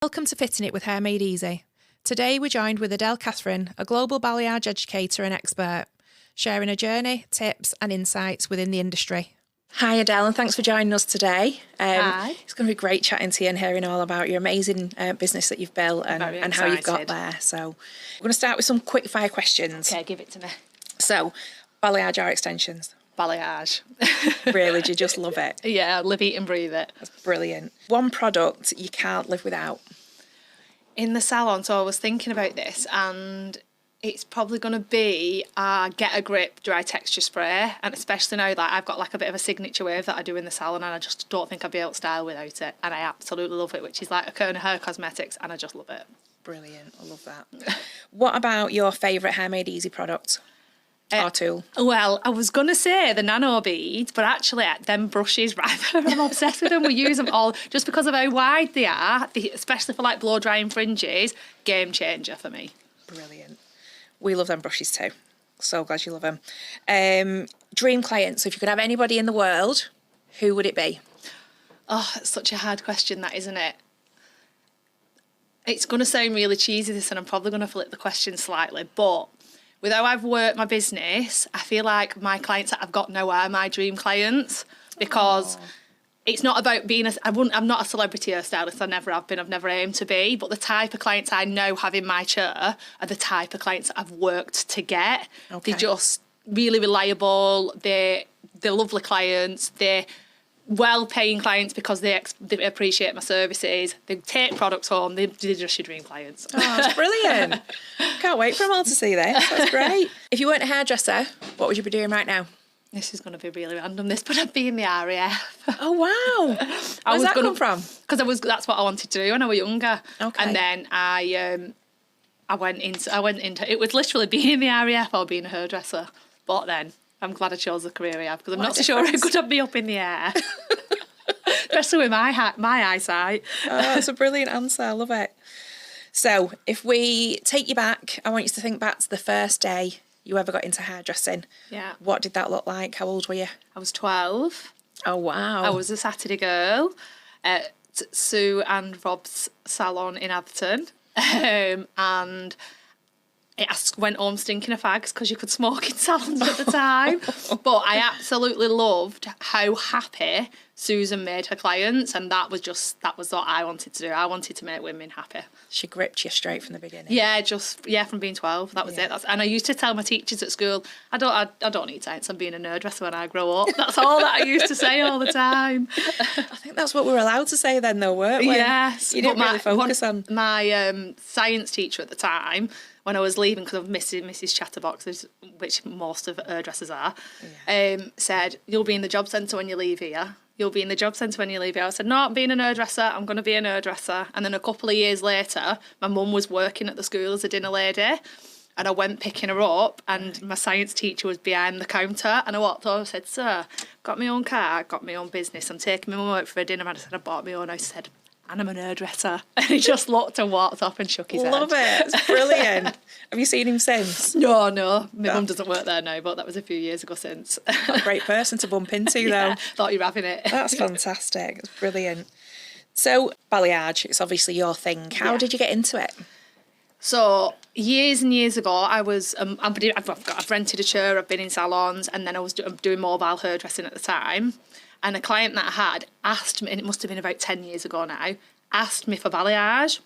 Welcome to Fitting It with Hair Made Easy. Today we're joined with Adele Catherine, a global balayage educator and expert, sharing her journey, tips and insights within the industry. Hi Adele, and thanks for joining us today. Hi. It's going to be great chatting to you and hearing all about your amazing business that you've built and how you've got there. So we're going to start with some quick fire questions. Okay, give it to me. So, balayage or extensions? Balayage. Really, do you just love it? Yeah, live, eat and breathe it. That's brilliant. One product you can't live without? In the salon, so I was thinking about this, and it's probably going to be Get a Grip dry texture spray, and especially now that I've got like a bit of a signature wave that I do in the salon, and I just don't think I'd be able to style without it, and I absolutely love it, which is like a Kerner Hair Cosmetics, and I just love it. Brilliant, I love that. What about your favourite Hair Made Easy product? Or tool? Well, I was going to say the nano beads, but actually them brushes, right, I'm obsessed with them. We use them all just because of how wide they are, especially for like blow drying fringes. Game changer for me. Brilliant. We love them brushes too. So glad you love them. Dream clients, if you could have anybody in the world, who would it be? Oh, it's such a hard question that, isn't it? It's going to sound really cheesy this, and I'm probably going to flip the question slightly, but with how I've worked my business, I feel like my clients that I've got now are my dream clients, because it's not about being I'm not a celebrity hairstylist. I never have been. I've never aimed to be. But the type of clients I know have in my chair are the type of clients that I've worked to get. Okay. They're just really reliable. They're lovely clients. They're well-paying clients because they appreciate my services. They take products home. They're just your dream clients. Oh, that's brilliant. Can't wait for them all to see this. That's great. If you weren't a hairdresser, what would you be doing right now? This is going to be really random, but I'd be in the RAF. Oh, wow. Where's that come from? Because that's what I wanted to do when I was younger. Okay. And then I went into, it was literally being in the RAF or being a hairdresser. But then I'm glad I chose the career I have, because I'm not so sure how good I'd be up in the air. Especially with my eyesight. Oh, that's a brilliant answer. I love it. So if we take you back, I want you to think back to the first day you ever got into hairdressing. Yeah. What did that look like? How old were you? I was 12. Oh, wow. I was a Saturday girl at Sue and Rob's Salon in Atherton. And I went home stinking of fags because you could smoke in salons at the time. But I absolutely loved how happy Susan made her clients, and that was what I wanted to do. I wanted to make women happy. She gripped you straight from the beginning. Yeah, from being 12. That was it. And I used to tell my teachers at school, I don't need science. I'm being a hairdresser when I grow up. That's all that I used to say all the time. I think that's what we were allowed to say then, though, weren't we? Yes. You didn't really focus on my science teacher at the time, when I was leaving, because of Mrs. Chatterbox, which most of hairdressers are, said, "You'll be in the job centre when you leave here. You'll be in the job centre when you leave here." I said, "No, I'm being a hairdresser. I'm going to be a hairdresser." And then a couple of years later, my mum was working at the school as a dinner lady, and I went picking her up, and my science teacher was behind the counter, and I walked over and said, "Sir, got my own car, got my own business. I'm taking my mum out for a dinner." And I said, "I bought my own." I said, "And I'm an hairdresser." And he just looked and walked off and shook his head. Love it. It's brilliant. Have you seen him since? No. My mum doesn't work there now, but that was a few years ago since. What a great person to bump into, though. Yeah, thought you were having it. That's fantastic. It's brilliant. So, balayage, it's obviously your thing. How did you get into it? So, years and years ago, I was, I've rented a chair, I've been in salons, and then I was doing mobile hairdressing at the time. And a client that I had asked me, and it must have been about 10 years ago now, asked me for balayage,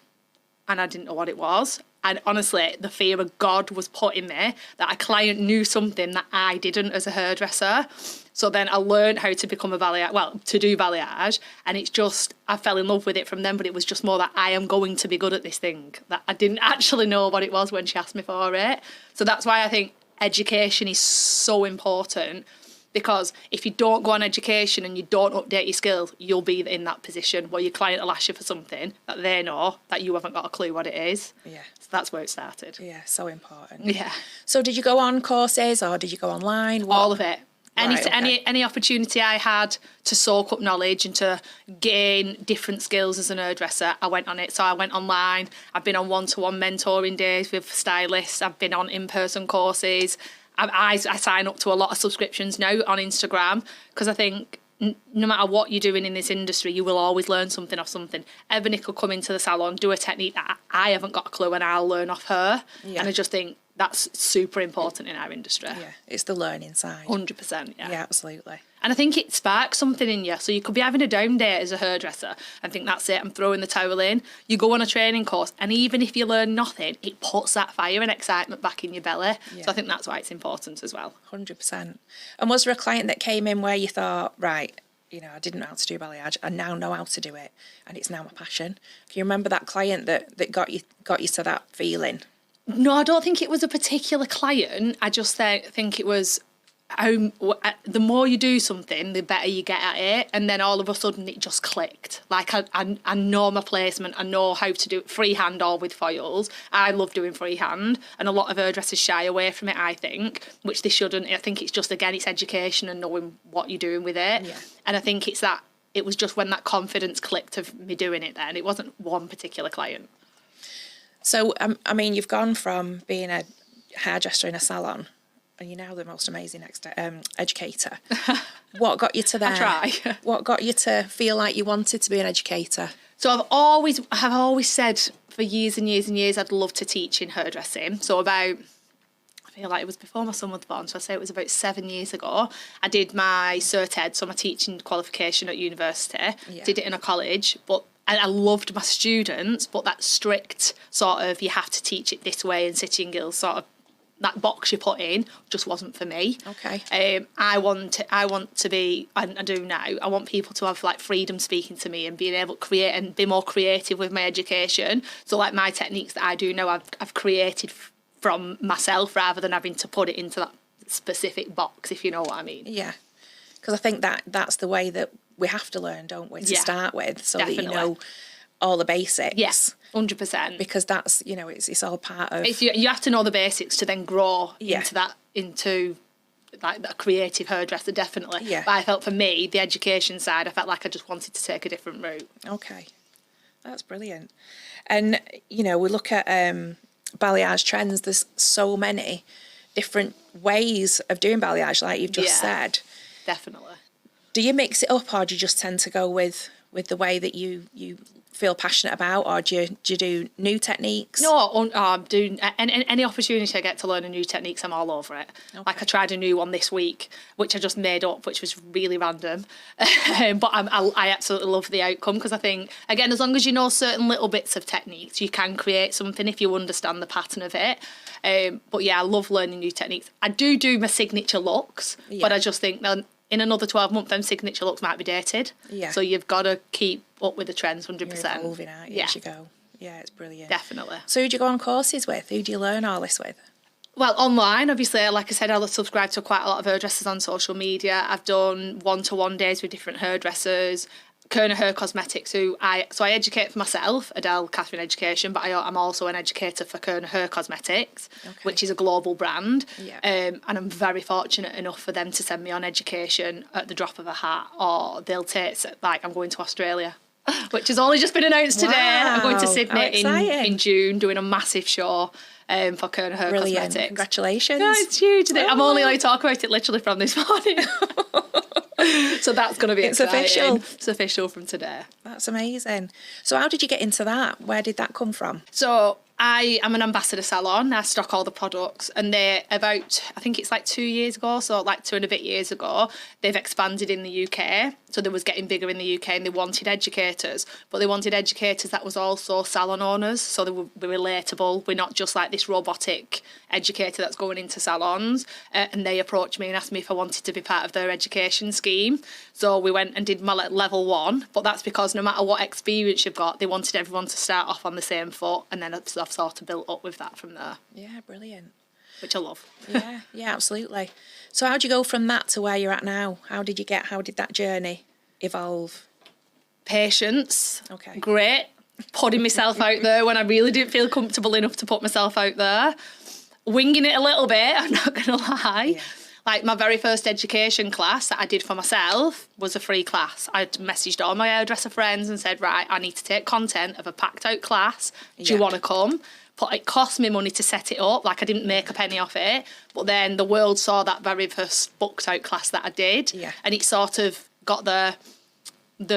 and I didn't know what it was. And honestly, the fear of God was put in me that a client knew something that I didn't as a hairdresser. So then I learned how to become to do balayage, and it's just, I fell in love with it from then, but it was just more that I am going to be good at this thing, that I didn't actually know what it was when she asked me for it. So that's why I think education is so important, because if you don't go on education and you don't update your skills, you'll be in that position where your client will ask you for something that they know that you haven't got a clue what it is. Yeah. So that's where it started. Yeah, so important. Yeah. So did you go on courses or did you go online? All of it. Right, Any opportunity I had to soak up knowledge and to gain different skills as an hairdresser, I went on it. So I went online. I've been on one-to-one mentoring days with stylists. I've been on in-person courses. I sign up to a lot of subscriptions now on Instagram, because I think no matter what you're doing in this industry, you will always learn something off something. Ebony could come into the salon, do a technique that I haven't got a clue, and I'll learn off her. Yeah. And I just think that's super important in our industry. Yeah, it's the learning side. 100%, yeah. Yeah, absolutely. And I think it sparks something in you. So you could be having a down day as a hairdresser and think, that's it, I'm throwing the towel in. You go on a training course, and even if you learn nothing, it puts that fire and excitement back in your belly. Yeah. So I think that's why it's important as well. 100%. And was there a client that came in where you thought, right, you know, I didn't know how to do balayage, I now know how to do it, and it's now my passion? Can you remember that client that got you to that feeling? No, I don't think it was a particular client. I just think it was the more you do something, the better you get at it. And then all of a sudden it just clicked. Like I know my placement, I know how to do it freehand or with foils. I love doing freehand, and a lot of hairdressers shy away from it, I think, which they shouldn't. I think it's just, again, it's education and knowing what you're doing with it. Yeah. And I think it's that, it was just when that confidence clicked of me doing it then. It wasn't one particular client. So, I mean, you've gone from being a hairdresser in a salon, and you're now the most amazing educator. What got you to there? I try. What got you to feel like you wanted to be an educator? So I've always said for years and years and years I'd love to teach in hairdressing. So I feel like it was before my son was born, so I say it was about 7 years ago. I did my Cert Ed, so my teaching qualification at university. Yeah. Did it in a college, but I loved my students, but that strict sort of, you have to teach it this way and City and Guilds sort of, that box you put in just wasn't for me. Okay. I want to be, and I do now, I want people to have like freedom speaking to me and being able to create and be more creative with my education. So like my techniques that I do now, I've created from myself rather than having to put it into that specific box, if you know what I mean. Yeah. Because I think that's the way that we have to learn, don't we, to start with, so definitely. that you know all the basics. Yes, 100%. Because that's, you know, it's all part of... You have to know the basics to then grow Yeah. into like that creative hairdresser, definitely. Yeah. But I felt for me, the education side, I felt like I just wanted to take a different route. Okay. That's brilliant. And, you know, we look at balayage trends, there's so many different ways of doing balayage, like you've just said. Definitely. Do you mix it up, or do you just tend to go with the way that you feel passionate about, or do you do new techniques? No, I'm doing any opportunity I get to learn a new techniques, I'm all over it. Okay. Like I tried a new one this week, which I just made up, which was really random. But I absolutely love the outcome, because I think, again, as long as you know certain little bits of techniques, you can create something if you understand the pattern of it. But yeah, I love learning new techniques. I do my signature looks, but I just think that in another 12 months, them signature looks might be dated. Yeah. So you've got to keep up with the trends, 100%. You're evolving, aren't you, as you go? Yeah, it's brilliant. Definitely. So who do you go on courses with? Who do you learn all this with? Well, online, obviously, like I said, I subscribe to quite a lot of hairdressers on social media. I've done one-to-one days with different hairdressers. Kerner Hair Cosmetics, I educate for myself, Adele Catherine Education, but I'm also an educator for Kerner Hair Cosmetics, which is a global brand. Yeah. And I'm very fortunate enough for them to send me on education at the drop of a hat, or they'll take, like, I'm going to Australia, which has only just been announced today. I'm going to Sydney in June, doing a massive show for Kerner Hair Cosmetics. Congratulations. No, it's huge. I'm only allowed to talk about it literally from this morning. So that's going to be exciting. Official. It's official from today. That's amazing. So how did you get into that? Where did that come from? So I am an ambassador Salon. I stock all the products, and they're about, I think it's like 2 years ago, so like 2 and a bit years ago, they've expanded in the UK. So they was getting bigger in the UK, and they wanted educators, but they wanted educators that was also salon owners, so they were relatable. We're not just like this robotic educator that's going into salons. And they approached me and asked me if I wanted to be part of their education scheme. So we went and did my level 1, but that's because no matter what experience you've got, they wanted everyone to start off on the same foot, and then I've sort of built up with that from there. Yeah, brilliant. Which I love. Yeah, absolutely. So how'd you go from that to where you're at now? How did that journey evolve? Patience. Okay. Great. Putting myself out there when I really didn't feel comfortable enough to put myself out there. Winging it a little bit, I'm not going to lie. Yeah. Like my very first education class that I did for myself was a free class. I messaged all my hairdresser friends and said, right, I need to take content of a packed out class. Do you want to come? But it cost me money to set it up. Like I didn't make a penny off it. But then the world saw that very first booked out class that I did. Yeah. And it sort of got the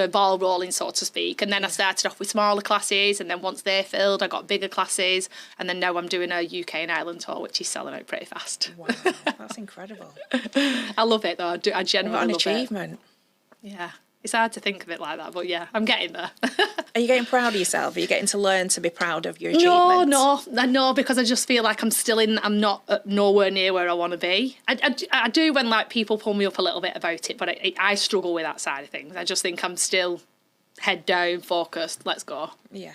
ball rolling, so to speak. And then I started off with smaller classes, and then once they filled, I got bigger classes, and then now I'm doing a UK and Ireland tour, which is selling out pretty fast. Wow, that's incredible. I love it though. I genuinely love it. What an achievement. Yeah. It's hard to think of it like that, but yeah, I'm getting there. Are you getting proud of yourself? Are you getting to learn to be proud of your achievements? No, because I just feel like I'm not nowhere near where I want to be. I do when like people pull me up a little bit about it, but I struggle with that side of things. I just think I'm still head down, focused, let's go. Yeah.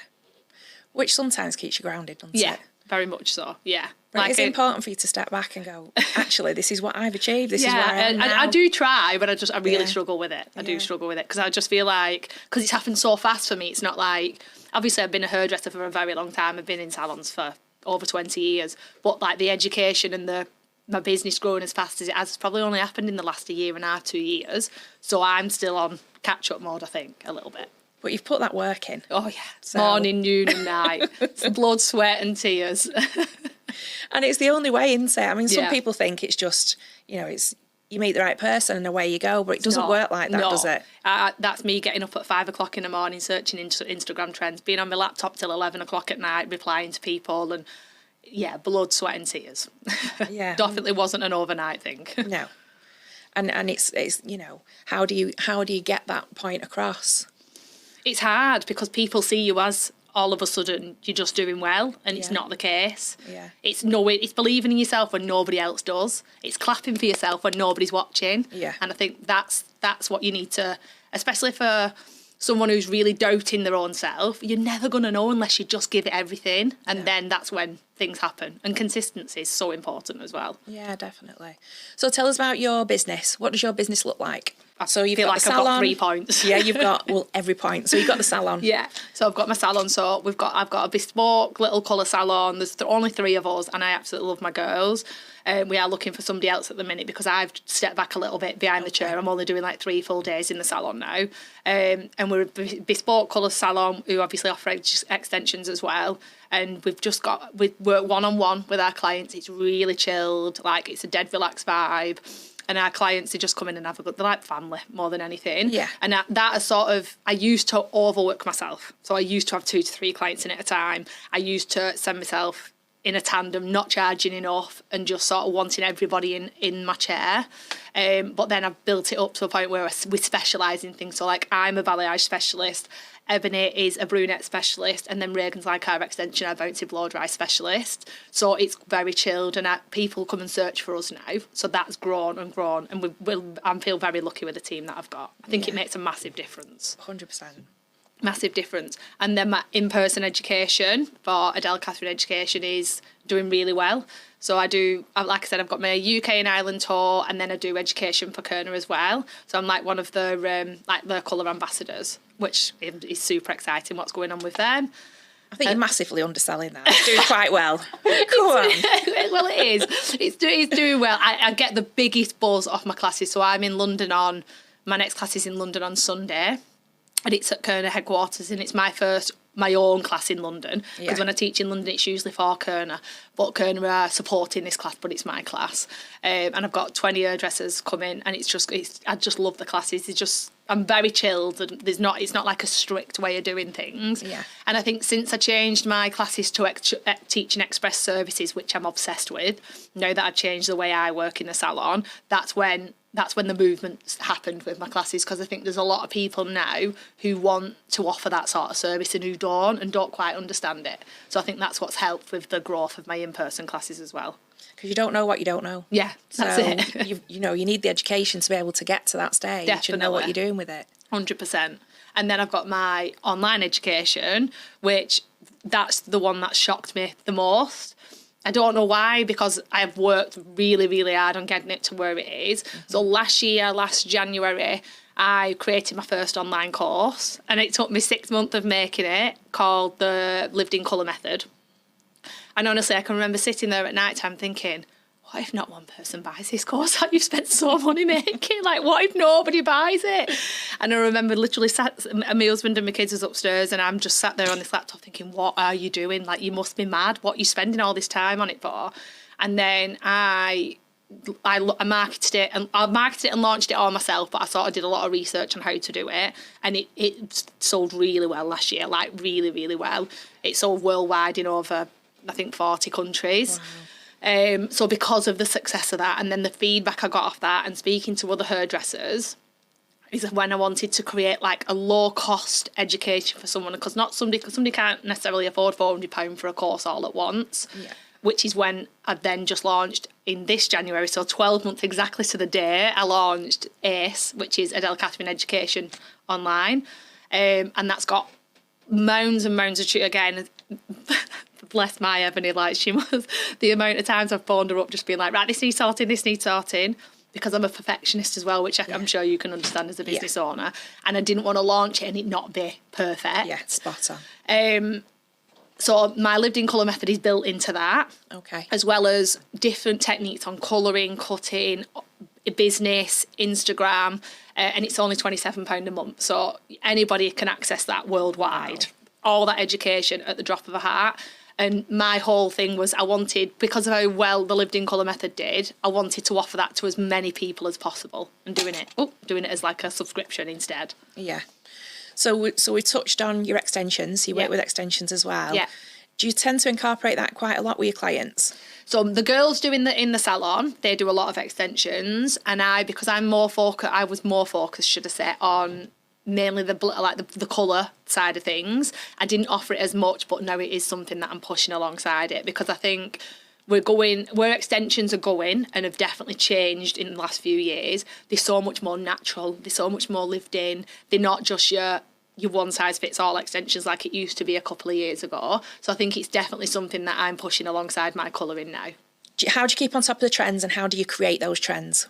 Which sometimes keeps you grounded, doesn't it? Yeah, very much so, yeah. Right, like it's important for you to step back and go, actually, this is what I've achieved. This is where I am now. I do try, but I really struggle with it. I do struggle with it because I just feel like, because it's happened so fast for me, it's not like, obviously I've been a hairdresser for a very long time. I've been in salons for over 20 years, but like the education and my business growing as fast as it has probably only happened in the last 1.5 years, 2 years. So I'm still on catch-up mode, I think, a little bit. But you've put that work in. Oh, yeah. Morning, noon and night. It's blood, sweat and tears. And it's the only way, isn't it? I mean, some people think it's just, it's you meet the right person and away you go, but it doesn't work like that, does it? That's me getting up at 5 o'clock in the morning, searching into Instagram trends, being on my laptop till 11 o'clock at night, replying to people, and blood, sweat and tears. Yeah. Definitely wasn't an overnight thing. No. And it's how do you get that point across? It's hard because people see you as all of a sudden you're just doing well, and it's not the case. Yeah. It's believing in yourself when nobody else does. It's clapping for yourself when nobody's watching. Yeah. And I think that's what you need to, especially for someone who's really doubting their own self, you're never going to know unless you just give it everything. And then that's when things happen. And consistency is so important as well. Yeah, definitely. So tell us about your business. What does your business look like? So you've got like the salon. I've got 3 points. Yeah, you've got, every point. So you've got the salon. Yeah. So I've got my salon. So I've got a bespoke little colour salon. There's only 3 of us, and I absolutely love my girls. We are looking for somebody else at the minute because I've stepped back a little bit behind the chair. I'm only doing like 3 full days in the salon now. And we're a bespoke colour salon who obviously offer extensions as well. And we work one-on-one with our clients. It's really chilled, like it's a dead relaxed vibe. And our clients, they just come in and have a good, they're like family more than anything. Yeah. And that is sort of, I used to overwork myself. So I used to have 2 to 3 clients in at a time. I used to send myself in a tandem, not charging enough and just sort of wanting everybody in my chair. But then I've built it up to a point where we specialise in things. So like I'm a balayage specialist, Ebony is a brunette specialist, and then Reagan's like our extension, our bouncy blow dry specialist. So it's very chilled, and people come and search for us now. So that's grown, and I feel very lucky with the team that I've got. I think it makes a massive difference. 100%. Massive difference. And then my in-person education for Adele Catherine Education is doing really well. So I do, like I said, I've got my UK and Ireland tour, and then I do education for Kerner as well. So I'm like one of the colour ambassadors, which is super exciting what's going on with them. I think you're massively underselling that. It's doing quite well. Come on. Well, it is. It's doing well. I get the biggest buzz off my classes. So I'm in London my next class is in London on Sunday. And it's at Kerner headquarters, and it's my own class in London. Because when I teach in London, it's usually for Kerner. But Kerner are supporting this class, but it's my class. And I've got 20 hairdressers coming, and I just love the classes. I'm very chilled, and it's not like a strict way of doing things. Yeah. And I think since I changed my classes to teaching express services, which I'm obsessed with, now that I've changed the way I work in the salon, that's when the movement happened with my classes, because I think there's a lot of people now who want to offer that sort of service and who don't quite understand it. So I think that's what's helped with the growth of my in-person classes as well. Because you don't know what you don't know. Yeah, that's it. you need the education to be able to get to that stage. Definitely. And know what you're doing with it. 100%. And then I've got my online education, which that's the one that shocked me the most. I don't know why, because I've worked really, really hard on getting it to where it is. Mm-hmm. So last January, I created my first online course, and it took me 6 months of making it, called the Lived in Colour Method. And honestly, I can remember sitting there at night time thinking, what if not one person buys this course that you've spent so much money making? Like, what if nobody buys it? And I remember literally my husband and my kids was upstairs, and I'm just sat there on this laptop thinking, what are you doing? Like, you must be mad. What are you spending all this time on it for? And then I I marketed it and launched it all myself, but I sort of did a lot of research on how to do it, and it sold really well last year, like really, really well. It sold worldwide in over, I think, 40 countries. Wow. So because of the success of that, and then the feedback I got off that, and speaking to other hairdressers, is when I wanted to create like a low cost education for someone, because somebody can't necessarily afford £400 for a course all at once. Yeah. Which is when I then just launched in this January, so 12 months exactly to the day, I launched Easi, which is Adele Catherine Education online. And that's got mounds and mounds of again, bless my Ebony, like she was, the amount of times I've phoned her up just being like, right, this needs sorting, because I'm a perfectionist as well, which I'm sure you can understand as a business owner. And I didn't want to launch it and it not be perfect. Yeah, spot on. So my lived-in colour method is built into that. Okay. As well as different techniques on colouring, cutting, business, Instagram, and it's only £27 a month. So anybody can access that worldwide. Wow. All that education at the drop of a hat. And my whole thing was I wanted, because of how well the lived-in colour method did, I wanted to offer that to as many people as possible, and doing it as like a subscription instead. Yeah. So we touched on your extensions. You work with extensions as well. Yeah. Do you tend to incorporate that quite a lot with your clients? So the girls do in the salon, they do a lot of extensions, and because I was more focused, should I say, on mainly the colour side of things. I didn't offer it as much, but now it is something that I'm pushing alongside it, because I think where extensions are going and have definitely changed in the last few years. They're so much more natural. They're so much more lived in. They're not just your one size fits all extensions like it used to be a couple of years ago. So I think it's definitely something that I'm pushing alongside my colouring now. How do you keep on top of the trends, and how do you create those trends?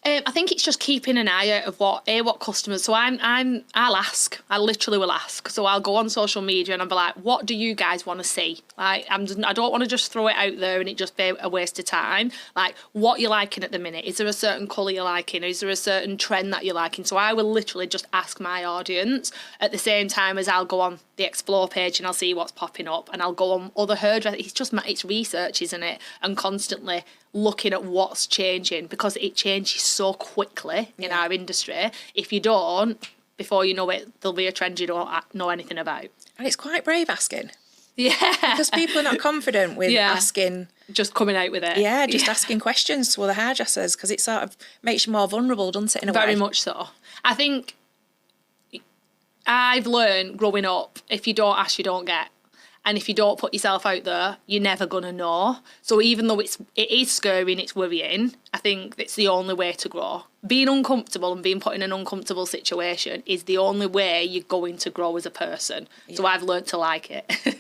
I think it's just keeping an eye out of what customers. So I'll ask. I literally will ask. So I'll go on social media and I'll be like, what do you guys want to see? Like, I don't want to just throw it out there and it just be a waste of time. Like, what you're liking at the minute? Is there a certain colour you're liking? Is there a certain trend that you're liking? So I will literally just ask my audience at the same time as I'll go on the explore page and I'll see what's popping up, and I'll go on other hairdressers. It's research, isn't it? And constantly looking at what's changing, because it changes so quickly in our industry. If you don't, before you know it, there'll be a trend you don't know anything about. And it's quite brave asking. Yeah. Because people are not confident with asking. Just coming out with it. Yeah, asking questions to other hairdressers, because it sort of makes you more vulnerable, doesn't it, in a way? Very much so. I think I've learned growing up, if you don't ask, you don't get. And if you don't put yourself out there, you're never going to know. So even though it is scary and it's worrying, I think it's the only way to grow. Being uncomfortable and being put in an uncomfortable situation is the only way you're going to grow as a person. Yeah. So I've learned to like it.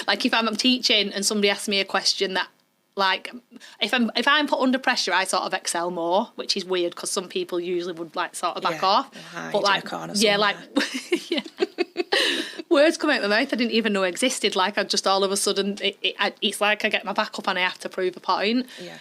Like if I'm teaching and somebody asks me a question that, like, if I'm put under pressure, I sort of excel more, which is weird because some people usually would like sort of back off. But like, words come out of my mouth I didn't even know existed. Like I just all of a sudden, it's like I get my back up and I have to prove a point. Yeah.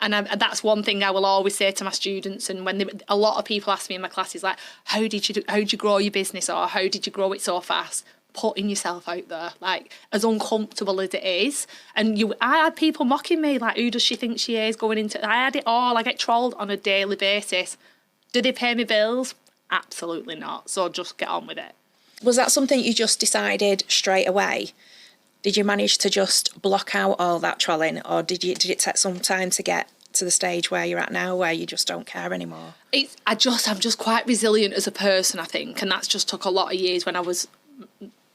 And that's one thing I will always say to my students. And when a lot of people ask me in my classes, like, how did you grow your business, or how did you grow it so fast? Putting yourself out there, like, as uncomfortable as it is. And I had people mocking me, like, who does she think she is going into? I had it all. I get trolled on a daily basis. Do they pay me bills? Absolutely not. So just get on with it. Was that something you just decided straight away? Did you manage to just block out all that trolling, or did it take some time to get to the stage where you're at now, where you just don't care anymore? I'm just quite resilient as a person, I think, and that's just took a lot of years when I was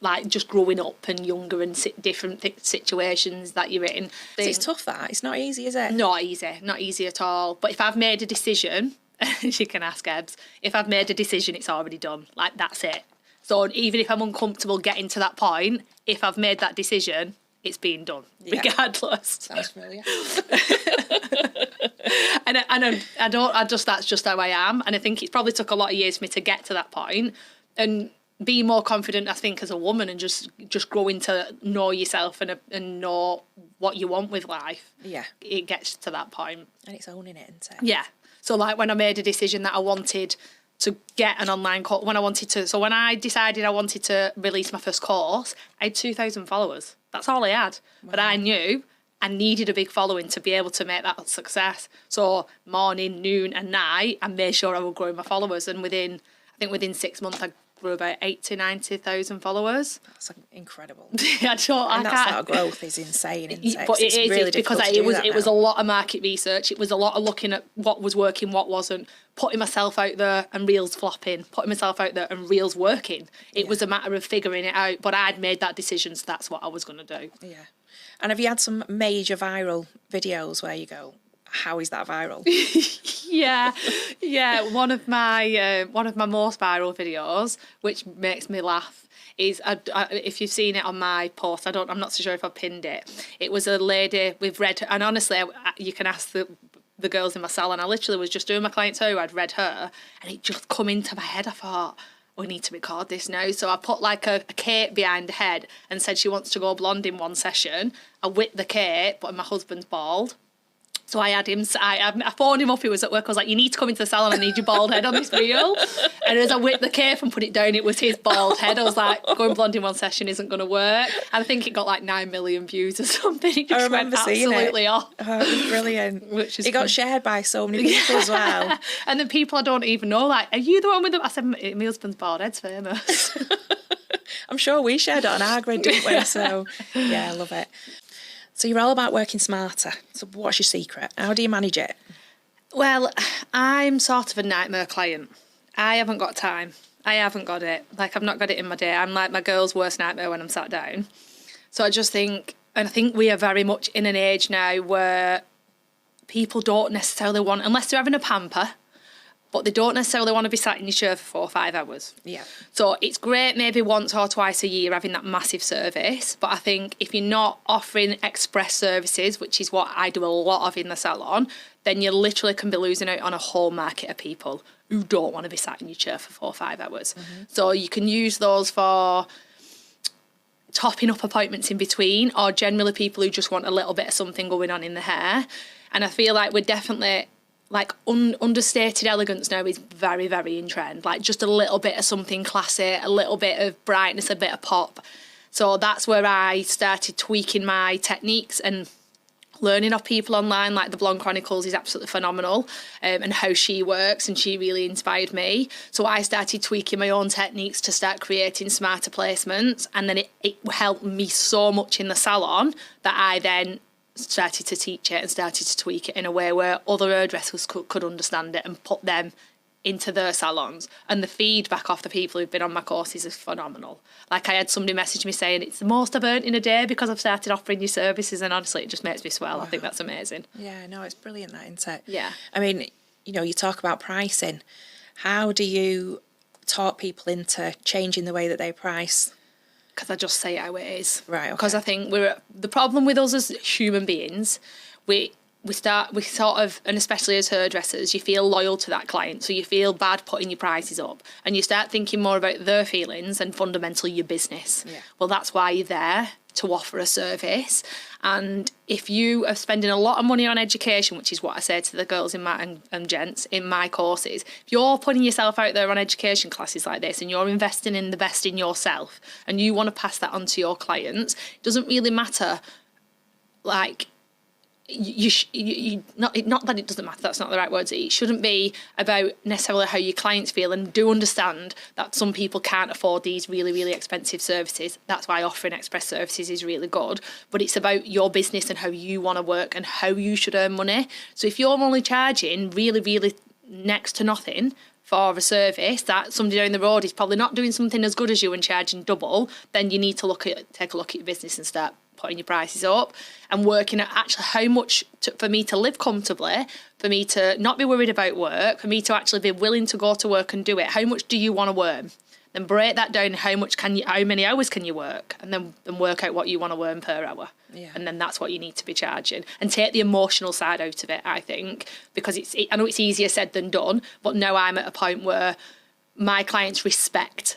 like just growing up and younger and different situations that you're in. It's tough, that. It's not easy, is it? Not easy at all. But if I've made a decision, you can ask Ebbs, if I've made a decision, it's already done. Like, that's it. So even if I'm uncomfortable getting to that point, if I've made that decision, it's being done, regardless. Sounds familiar. That's just how I am. And I think it's probably took a lot of years for me to get to that point and be more confident, I think, as a woman, and just growing to know yourself and know what you want with life. Yeah. It gets to that point. And it's owning it, isn't it? Yeah. So like when I made a decision that I wanted to get an online course, when I decided I wanted to release my first course, I had 2,000 followers. That's all I had. Wow. But I knew I needed a big following to be able to make that a success. So morning, noon and night, I made sure I would grow my followers. And within 6 months, I grew about 80,000, 90,000 followers. That's incredible. That sort of growth is insane, isn't it? But it is, really because it was a lot of market research. It was a lot of looking at what was working, what wasn't, putting myself out there and reels flopping, putting myself out there and reels working. It was a matter of figuring it out, but I'd made that decision, so that's what I was going to do. Yeah. And have you had some major viral videos where you go, how is that viral? Yeah. One of my most viral videos, which makes me laugh, is if you've seen it on my post, I'm not so sure if I pinned it. It was a lady with red, and honestly, you can ask the girls in my salon. I literally was just doing my client's hair. I'd read her, and it just come into my head. I thought, we need to record this now. So I put like a cape behind the head and said she wants to go blonde in one session. I whipped the cape, but my husband's bald. So I had him, I phoned him up, he was at work, I was like, you need to come into the salon, I need your bald head on this reel. And as I whipped the cape and put it down, it was his bald head. I was like, going blonde in one session isn't going to work. And I think it got like 9 million views or something. It just went absolutely off. Oh, it was brilliant. It got shared by so many people as well. And then people I don't even know, like, are you the one with the... I said, my husband's bald head's famous. I'm sure we shared it on our grid, didn't we? So, yeah, I love it. So you're all about working smarter. So what's your secret? How do you manage it? Well, I'm sort of a nightmare client. I haven't got time. I haven't got it. Like, I've not got it in my day. I'm like my girl's worst nightmare when I'm sat down. So I just think, and I think we are very much in an age now where people don't necessarily want, unless they're having a pamper, but they don't necessarily want to be sat in your chair for 4 or 5 hours. Yeah. So it's great maybe once or twice a year having that massive service, but I think if you're not offering express services, which is what I do a lot of in the salon, then you literally can be losing out on a whole market of people who don't want to be sat in your chair for 4 or 5 hours. Mm-hmm. So you can use those for topping up appointments in between, or generally people who just want a little bit of something going on in the hair. And I feel like we're definitely... like understated elegance now is very, very in trend. Like just a little bit of something classy, a little bit of brightness, a bit of pop. So that's where I started tweaking my techniques and learning off people online. Like the Blonde Chronicles is absolutely phenomenal, and how she works, and she really inspired me. So I started tweaking my own techniques to start creating smarter placements, and then it helped me so much in the salon that I then started to teach it and started to tweak it in a way where other hairdressers could understand it and put them into their salons. And the feedback off the people who've been on my courses is phenomenal. Like I had somebody message me saying it's the most I've earned in a day because I've started offering you services, and honestly it just makes me swell. Wow. I think that's amazing. Yeah, no, it's brilliant, that, isn't it? Yeah. I mean, you know, you talk about pricing. How do you talk people into changing the way that they price? Because I just say it how it is. Right, okay. Because I think the problem with us as human beings, we sort of, and especially as hairdressers, you feel loyal to that client, so you feel bad putting your prices up, and you start thinking more about their feelings and fundamentally your business. Yeah. Well, that's why you're there, to offer a service. And if you are spending a lot of money on education, which is what I say to the girls in my and gents in my courses, if you're putting yourself out there on education classes like this and you're investing in the best in yourself and you want to pass that on to your clients, it doesn't really matter, like, not that it doesn't matter, that's not the right word. It shouldn't be about necessarily how your clients feel, and do understand that some people can't afford these really, really expensive services. That's why offering express services is really good, but it's about your business and how you want to work and how you should earn money. So if you're only charging really, really next to nothing for a service that somebody down the road is probably not doing something as good as you and charging double, then you need to take a look at your business and start putting your prices up and working at actually how much for me to live comfortably, for me to not be worried about work, for me to actually be willing to go to work and do it. How much do you want to earn? Then break that down. How many hours can you work? And then work out what you want to earn per hour. Yeah. And then that's what you need to be charging, and take the emotional side out of it, I think, because I know it's easier said than done, but now I'm at a point where my clients respect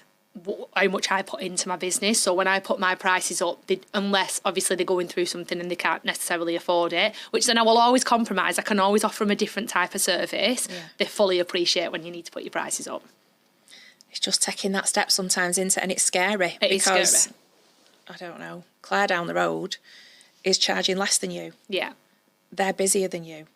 how much I put into my business. So when I put my prices up, unless obviously they're going through something and they can't necessarily afford it, which then I will always compromise. I can always offer them a different type of service. Yeah. They fully appreciate when you need to put your prices up. It's just taking that step sometimes into it, and it's scary. It is scary. I don't know, Claire down the road, is charging less than you. Yeah. They're busier than you.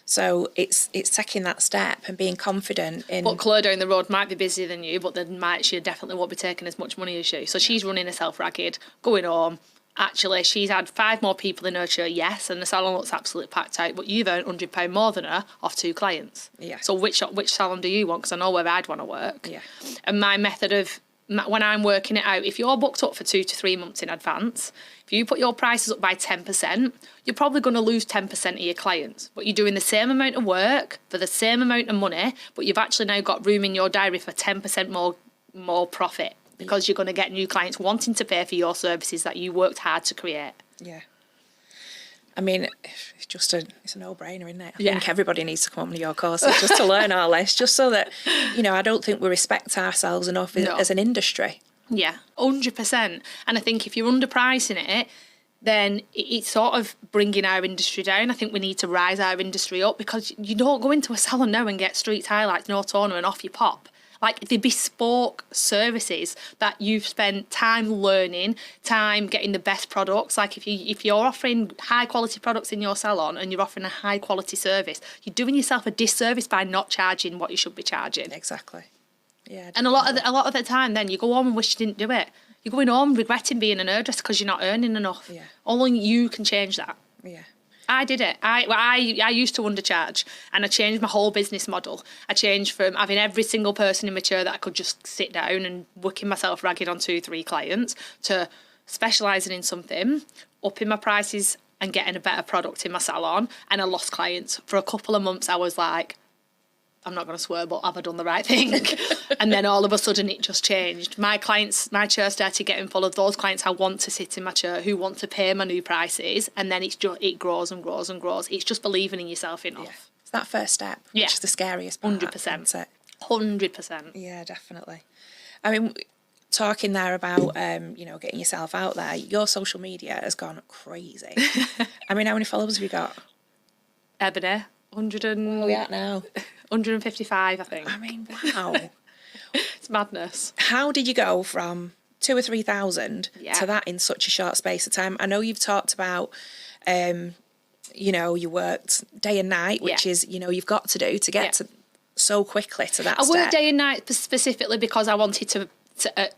So it's taking that step and being confident in... But Claire down the road might be busier than you, but then she definitely won't be taking as much money as you. So she's running herself ragged, going home. Actually, she's had 5 more people in her chair, yes, and the salon looks absolutely packed out, but you've earned £100 more than her off 2 clients. Yeah. So which salon do you want? Because I know where I'd want to work. Yeah. And my method of... when I'm working it out, if you're booked up for 2 to 3 months in advance, if you put your prices up by 10%, you're probably going to lose 10% of your clients. But you're doing the same amount of work for the same amount of money, but you've actually now got room in your diary for 10% more profit, because you're going to get new clients wanting to pay for your services that you worked hard to create. Yeah. I mean, it's a no-brainer, isn't it? I Yeah. think everybody needs to come on to your courses just to learn all this, just so that, I don't think we respect ourselves enough as an industry. Yeah, 100%. And I think if you're underpricing it, then it's sort of bringing our industry down. I think we need to rise our industry up, because you don't go into a salon now and get streets highlights, no toner, and off you pop. Like the bespoke services that you've spent time learning, time getting the best products. Like if you're offering high quality products in your salon and you're offering a high quality service, you're doing yourself a disservice by not charging what you should be charging. Exactly. Yeah. And a lot of the time, then you go home and wish you didn't do it. You're going home regretting being an hairdresser because you're not earning enough. Yeah. Only you can change that. Yeah. I did it. I used to undercharge, and I changed my whole business model. I changed from having every single person in my chair that I could just sit down and working myself ragged on 2-3 clients, to specialising in something, upping my prices and getting a better product in my salon. And I lost clients. For a couple of months, I was like, I'm not going to swear, but have I done the right thing? And then all of a sudden it just changed. My chair started getting full of those clients I want to sit in my chair, who want to pay my new prices. And then it grows and grows and grows. It's just believing in yourself enough. Yeah. It's that first step, which is the scariest part. 100%. Isn't it? 100%. Yeah, definitely. I mean, talking there about, getting yourself out there, your social media has gone crazy. I mean, how many followers have you got? Ebony, 100 and... Where are we at now? 155, I think. I mean, wow. It's madness. How did you go from 2,000 or 3,000 to that in such a short space of time? I know you've talked about, you worked day and night, which is, you've got to do to get to so quickly to that I step. worked day and night specifically because I wanted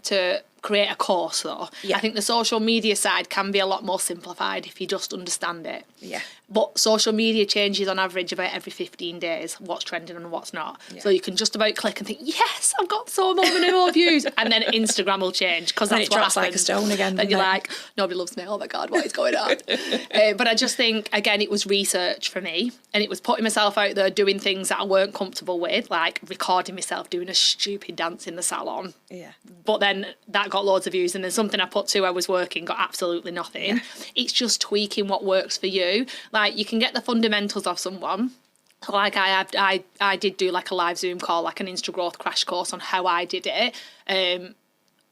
to create a course, though. Yeah. I think the social media side can be a lot more simplified if you just understand it. Yeah. But social media changes on average about every 15 days, what's trending and what's not. Yeah. So you can just about click and think, yes, I've got so many more views. And then Instagram will change, because that's it what drops happens. like a stone again. And you're like, nobody loves me. Oh my God, what is going on? But I just think, again, it was research for me. And it was putting myself out there doing things that I weren't comfortable with, like recording myself doing a stupid dance in the salon. Yeah. But then that got loads of views, and then something I put to I was working got absolutely nothing. Yeah. It's just tweaking what works for you. Like, you can get the fundamentals of someone. Like I did do like a live Zoom call, like an Insta growth crash course on how I did it.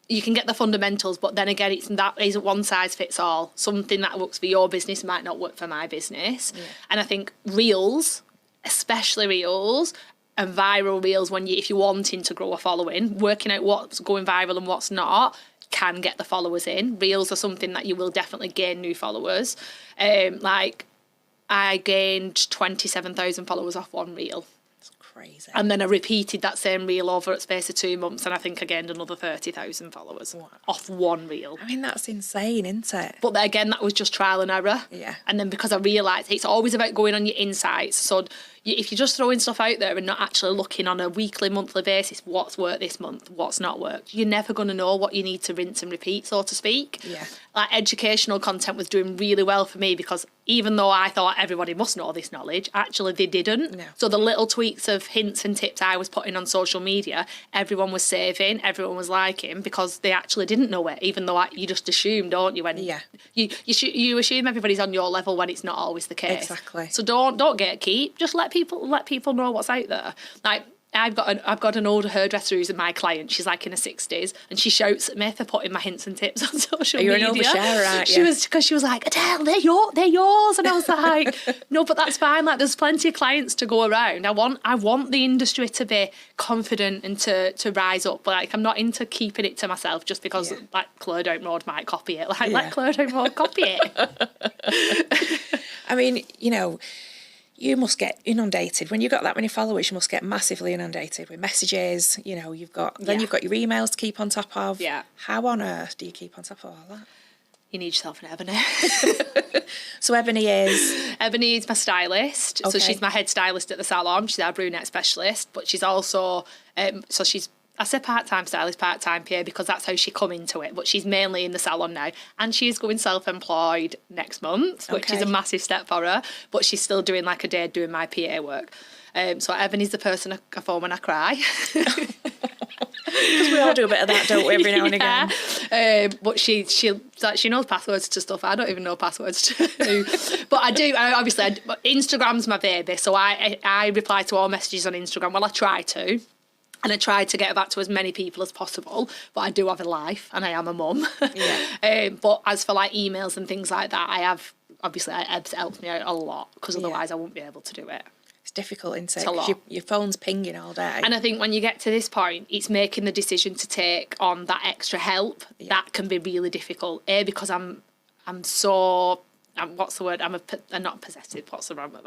You can get the fundamentals, but then again, that isn't one size fits all. Something that works for your business might not work for my business. Yeah. And I think reels, especially reels, and viral reels, if you're wanting to grow a following, working out what's going viral and what's not, can get the followers in. Reels are something that you will definitely gain new followers. Like, I gained 27,000 followers off one reel. That's crazy. And then I repeated that same reel over a space of 2 months, and I think I gained another 30,000 followers off one reel. I mean, that's insane, isn't it? But then again, that was just trial and error. Yeah. And then because I realised it's always about going on your insights. So if you're just throwing stuff out there and not actually looking on a weekly, monthly basis, what's worked this month, what's not worked, you're never going to know what you need to rinse and repeat, so to speak. Yeah. Like, educational content was doing really well for me, because even though I thought everybody must know this knowledge, actually they didn't. No. So the little tweaks of hints and tips I was putting on social media, everyone was saving, everyone was liking, because they actually didn't know it, even though you just assume, don't you? When you assume everybody's on your level when it's not always the case. Exactly. So don't gatekeep. Just let people know what's out there. Like, I've got an older hairdresser who's my client. She's like in her 60s, and she shouts at me for putting my hints and tips on social media. You're an oversharer, aren't you? She was like, Adele, they're yours, and I was like, no, but that's fine. Like, there's plenty of clients to go around. I want the industry to be confident and to rise up. But like, I'm not into keeping it to myself just because like Claire Downroad might copy it. Like, let Claire Downroad copy it. I mean, you know, you must get inundated. When you've got that many followers, you must get massively inundated with messages. You know, you've got your emails to keep on top of. Yeah. How on earth do you keep on top of all that? You need yourself an Ebony. So Ebony is my stylist. Okay. So she's my head stylist at the salon. She's our brunette specialist, but she's also I say part-time stylist, part-time PA because that's how she come into it. But she's mainly in the salon now. And she's going self-employed next month, which is a massive step for her. But she's still doing like a day doing my PA work. So Ebony's the person I phone when I cry. Because we all do a bit of that, don't we, every now and again. But she knows passwords to stuff I don't even know passwords to. But I do, but Instagram's my baby. So I reply to all messages on Instagram. Well, I try to. And I try to get back to as many people as possible, but I do have a life and I am a mum. Yeah. But as for like emails and things like that, I have, obviously, it helps me out a lot because otherwise I won't be able to do it. It's difficult, isn't it? Because your phone's pinging all day. And I think when you get to this point, it's making the decision to take on that extra help. Yeah. That can be really difficult. Because I'm what's the word? I'm not possessive. What's the wrong?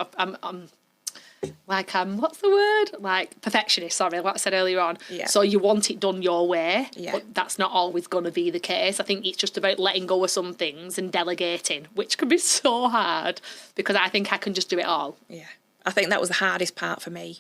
What's the word? Like perfectionist, sorry, what I said earlier on. Yeah. So you want it done your way, but that's not always going to be the case. I think it's just about letting go of some things and delegating, which can be so hard because I think I can just do it all. Yeah. I think that was the hardest part for me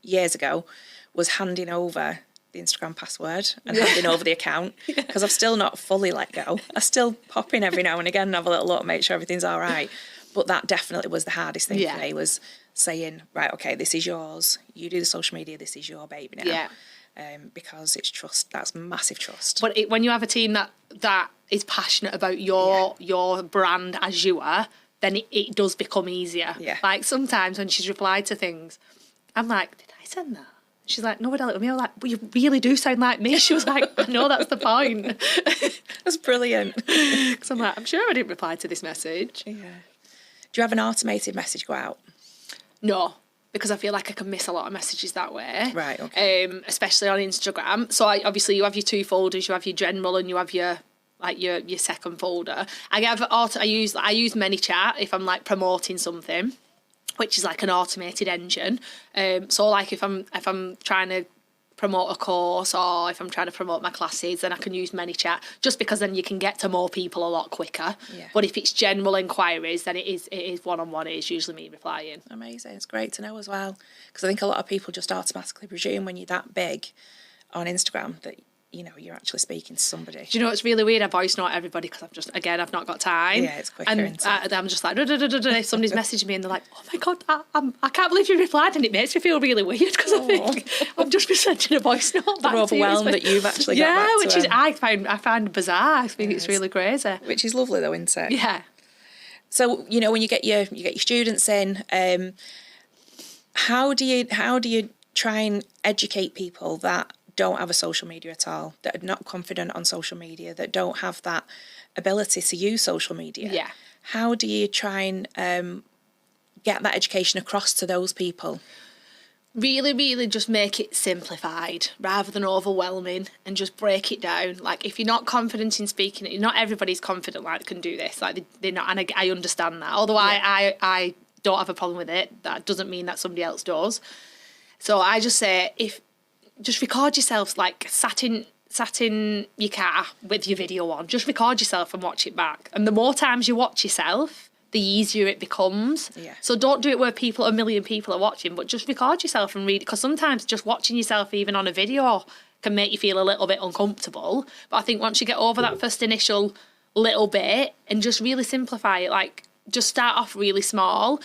years ago, was handing over the Instagram password and handing over the account because I've still not fully let go. I still pop in every now and again and have a little look, make sure everything's all right. But that definitely was the hardest thing for me, was saying, right, okay, this is yours. You do the social media. This is your baby now. Yeah. Because it's trust. That's massive trust. But when you have a team that is passionate about your brand as you are, then it does become easier. Yeah. Like sometimes when she's replied to things, I'm like, did I send that? She's like, no, I don't. I'm like, well, you really do sound like me. She was like, I know, that's the point. That's brilliant. Because I'm like, I'm sure I didn't reply to this message. Yeah. Do you have an automated message go out? No, because I feel like I can miss a lot of messages that way. Right, okay. Especially on Instagram. So obviously you have your two folders, you have your general and you have your second folder. I use ManyChat if I'm like promoting something, which is like an automated engine. So like if I'm trying to promote a course or if I'm trying to promote my classes, then I can use ManyChat just because then you can get to more people a lot quicker. Yeah. But if it's general inquiries, then it is one-on-one. It is usually me replying. Amazing. It's great to know as well, because I think a lot of people just automatically presume when you're that big on Instagram that you're actually speaking to somebody. Do you know, it's really weird. I voice note everybody because I've not got time. Yeah, it's quicker. And I'm just like, if somebody's messaging me and they're like, oh my God, I can't believe you replied, and it makes me feel really weird because I think I've just been sending a voice note back to you. Overwhelmed that you've actually got back to which is, I find bizarre. I think it's really crazy. Which is lovely though, isn't it? Yeah. So, when you get your students in, how do you try and educate people that don't have a social media at all, that are not confident on social media, that don't have that ability to use social media? Yeah. How do you try and get that education across to those people? Really, really just make it simplified rather than overwhelming, and just break it down. Like if you're not confident in speaking, not everybody's confident can do this. Like they're not, and I understand that. Although I don't have a problem with it, that doesn't mean that somebody else does. So I just say, just record yourself, like sat in your car with your video on. Just record yourself and watch it back. And the more times you watch yourself, the easier it becomes. Yeah. So don't do it where a million people are watching, but just record yourself and read. Because sometimes just watching yourself even on a video can make you feel a little bit uncomfortable. But I think once you get over that first initial little bit and just really simplify it, like just start off really small.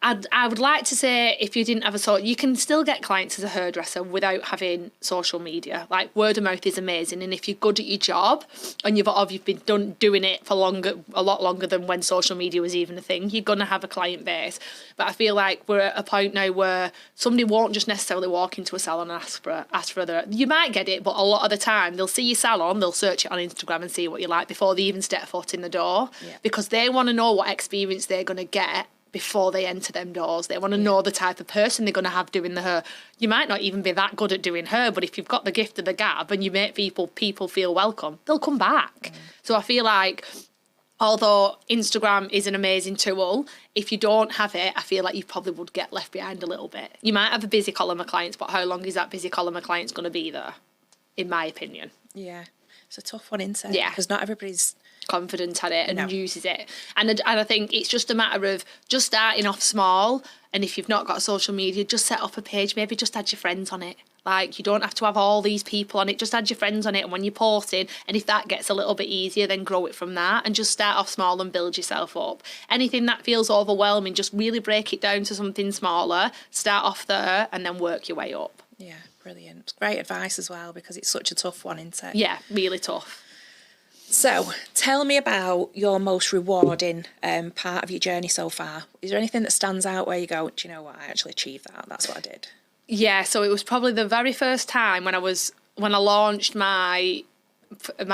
I would like to say if you didn't have you can still get clients as a hairdresser without having social media. Like word of mouth is amazing, and if you're good at your job and you've been doing it for a lot longer than when social media was even a thing, you're gonna have a client base. But I feel like we're at a point now where somebody won't just necessarily walk into a salon and ask for other. You might get it, but a lot of the time they'll see your salon, they'll search it on Instagram and see what you like before they even step foot in the door, because they want to know what experience they're gonna get before they enter them doors. They want to know the type of person they're going to have doing the hair. You might not even be that good at doing hair, but if you've got the gift of the gab and you make people feel welcome, they'll come back. So I feel like, although Instagram is an amazing tool, if you don't have it, I feel like you probably would get left behind a little bit. You might have a busy column of clients, but how long is that busy column of clients going to be there, in my opinion? Yeah, it's a tough one, isn't it? Yeah. Because not everybody's confident at it and uses it. And I think it's just a matter of just starting off small, and if you've not got social media, just set up a page, maybe just add your friends on it. Like, you don't have to have all these people on it, just add your friends on it, and when you're posting, and if that gets a little bit easier, then grow it from that, and just start off small and build yourself up. Anything that feels overwhelming, just really break it down to something smaller, start off there, and then work your way up. Yeah, brilliant. Great advice as well, because it's such a tough one, isn't it? Yeah, really tough. So, tell me about your most rewarding part of your journey so far. Is there anything that stands out where you go, do you know what, I actually achieved that? That's what I did. Yeah, so it was probably the very first time when I launched my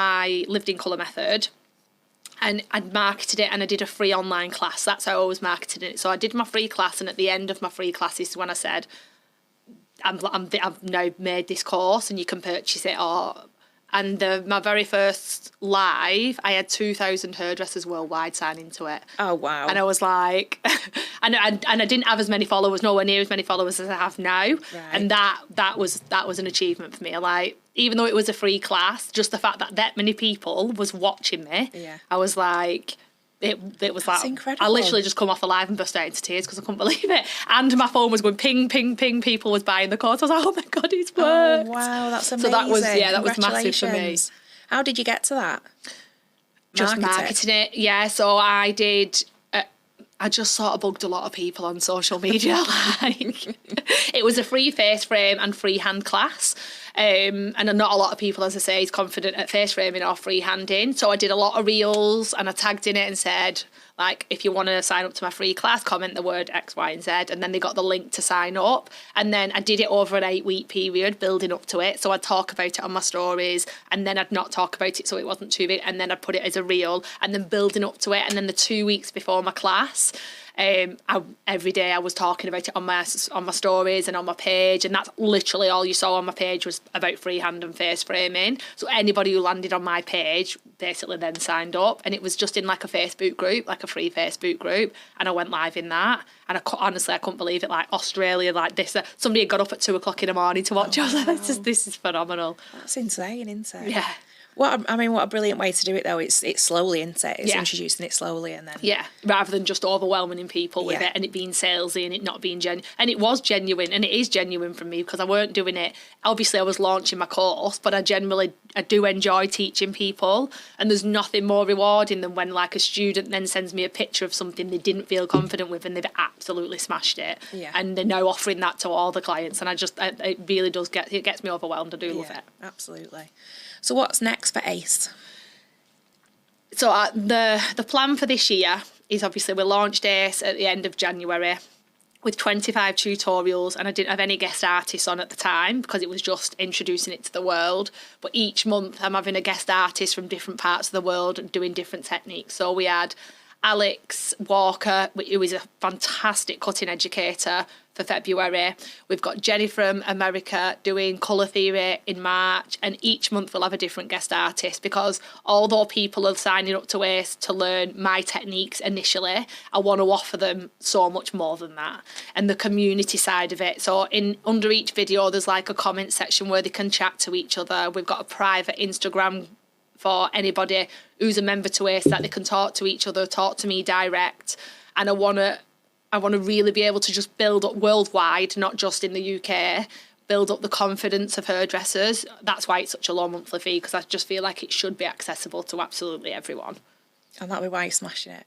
lived-in colour method, and I'd marketed it, and I did a free online class. That's how I was marketing it. So I did my free class, and at the end of my free class is when I said, I've now made this course, and you can purchase it. And my very first live, I had 2,000 hairdressers worldwide sign into it. Oh, wow. And I was like, and I didn't have as many followers, nowhere near as many followers as I have now. Right. And that was an achievement for me. Like, even though it was a free class, just the fact that many people was watching me, I was like, it was That's like incredible. I literally just come off the live and burst out into tears because I couldn't believe it. And my phone was going ping, ping, ping. People was buying the course. I was like, oh my God, it's worked. Oh, wow, that's amazing. So that was massive for me. How did you get to that? Just marketing it. Yeah, so I did. I just sort of bugged a lot of people on social media. Like, it was a free face frame and freehand class. And not a lot of people, as I say, is confident at face framing or freehanding. So I did a lot of reels, and I tagged in it and said, like, if you want to sign up to my free class, comment the word X, Y, and Z. And then they got the link to sign up. And then I did it over an 8-week period, building up to it. So I'd talk about it on my stories, and then I'd not talk about it so it wasn't too big. And then I'd put it as a reel, and then building up to it. And then the 2 weeks before my class, every day I was talking about it on my stories and on my page, and that's literally all you saw on my page was about freehand and face framing. So anybody who landed on my page basically then signed up, and it was just in like a Facebook group, like a free Facebook group, and I went live in that. And honestly, I couldn't believe it. Like, Australia, like this, somebody had got up at 2:00 in the morning to watch. I was like, this is phenomenal. That's insane, isn't it? Yeah. What a brilliant way to do it, though. It's slowly, isn't it? It's introducing it slowly, and then rather than just overwhelming people with it and it being salesy and it not being genuine. And it was genuine, and it is genuine for me, because I weren't doing it. Obviously, I was launching my course, but I do enjoy teaching people, and there's nothing more rewarding than when like a student then sends me a picture of something they didn't feel confident with and they've absolutely smashed it, and they're now offering that to all the clients, and it really does gets me overwhelmed. I do love it. Absolutely. So what's next for Ace? So the plan for this year is, obviously we launched Ace at the end of January with 25 tutorials, and I didn't have any guest artists on at the time because it was just introducing it to the world. But each month I'm having a guest artist from different parts of the world doing different techniques. So we had Alex Walker, who is a fantastic cutting educator, for February. We've got Jenny from America doing colour theory in March, and each month we'll have a different guest artist, because although people are signing up to Ace to learn my techniques initially, I want to offer them so much more than that, and the community side of it. So under each video there's like a comment section where they can chat to each other. We've got a private Instagram for anybody who's a member to Ace that they can talk to each other, talk to me direct. And I want to really be able to just build up worldwide, not just in the UK, build up the confidence of hairdressers. That's why it's such a low monthly fee, because I just feel like it should be accessible to absolutely everyone. And that'll be why you're smashing it.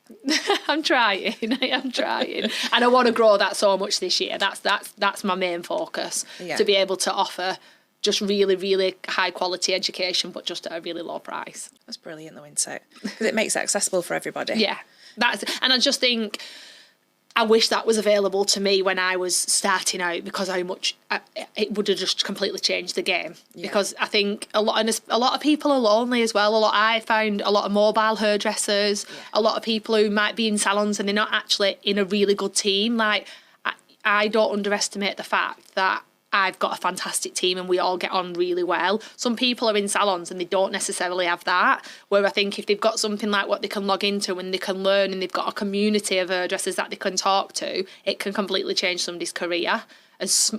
I'm trying. I'm trying. And I want to grow that so much this year. That's my main focus, to be able to offer just really, really high quality education, but just at a really low price. That's brilliant, though, isn't it? Because it makes it accessible for everybody. Yeah. And I just think, I wish that was available to me when I was starting out, because it would have just completely changed the game. Yeah. Because I think a lot of people are lonely as well. I found a lot of mobile hairdressers, a lot of people who might be in salons and they're not actually in a really good team. Like, I don't underestimate the fact that I've got a fantastic team and we all get on really well. Some people are in salons and they don't necessarily have that, where I think if they've got something like what they can log into and they can learn and they've got a community of hairdressers that they can talk to, it can completely change somebody's career, as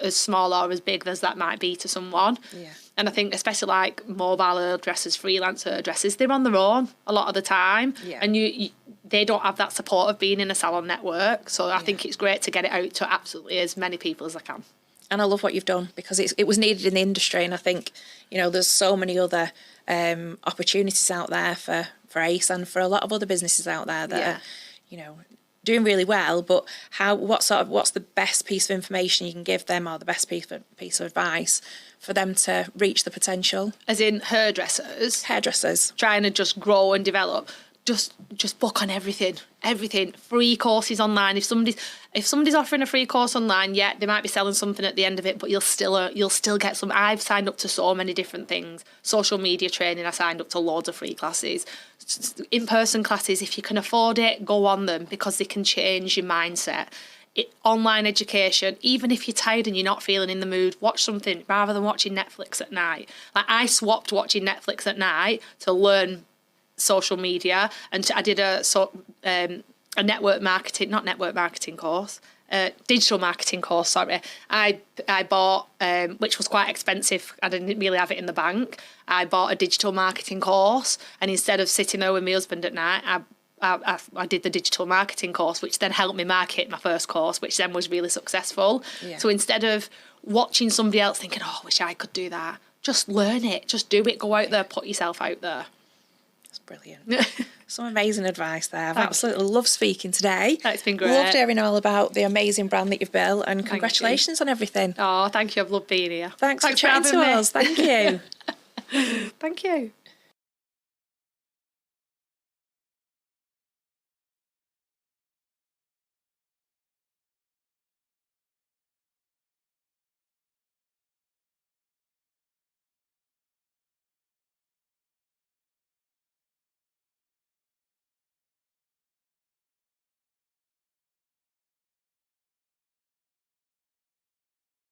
small or as big as that might be to someone. Yeah. And I think especially like mobile hairdressers, freelance hairdressers, they're on their own a lot of the time. Yeah. And they don't have that support of being in a salon network. So I think it's great to get it out to absolutely as many people as I can. And I love what you've done, because it was needed in the industry, and I think, there's so many other opportunities out there for Easi and for a lot of other businesses out there that are, doing really well. But what's the best piece of information you can give them, or the best piece of advice for them to reach the potential? As in hairdressers trying to just grow and develop. Just book on everything. Free courses online. If somebody's offering a free course online, they might be selling something at the end of it, but you'll still get some. I've signed up to so many different things. Social media training, I signed up to loads of free classes. In-person classes, if you can afford it, go on them, because they can change your mindset. Online education, even if you're tired and you're not feeling in the mood, watch something rather than watching Netflix at night. Like, I swapped watching Netflix at night to learn social media, and I did a digital marketing course. Sorry, I bought, which was quite expensive. I didn't really have it in the bank. I bought a digital marketing course, and instead of sitting there with my husband at night, I did the digital marketing course, which then helped me market my first course, which then was really successful. Yeah. So instead of watching somebody else thinking, "Oh, I wish I could do that," just learn it, just do it, go out there, put yourself out there. Brilliant. Some amazing advice there. I've absolutely loved speaking today. It's been great. Loved hearing all about the amazing brand that you've built, and congratulations on everything. Oh, thank you. I've loved being here. Thanks for chatting to us. Thank you. Thank you.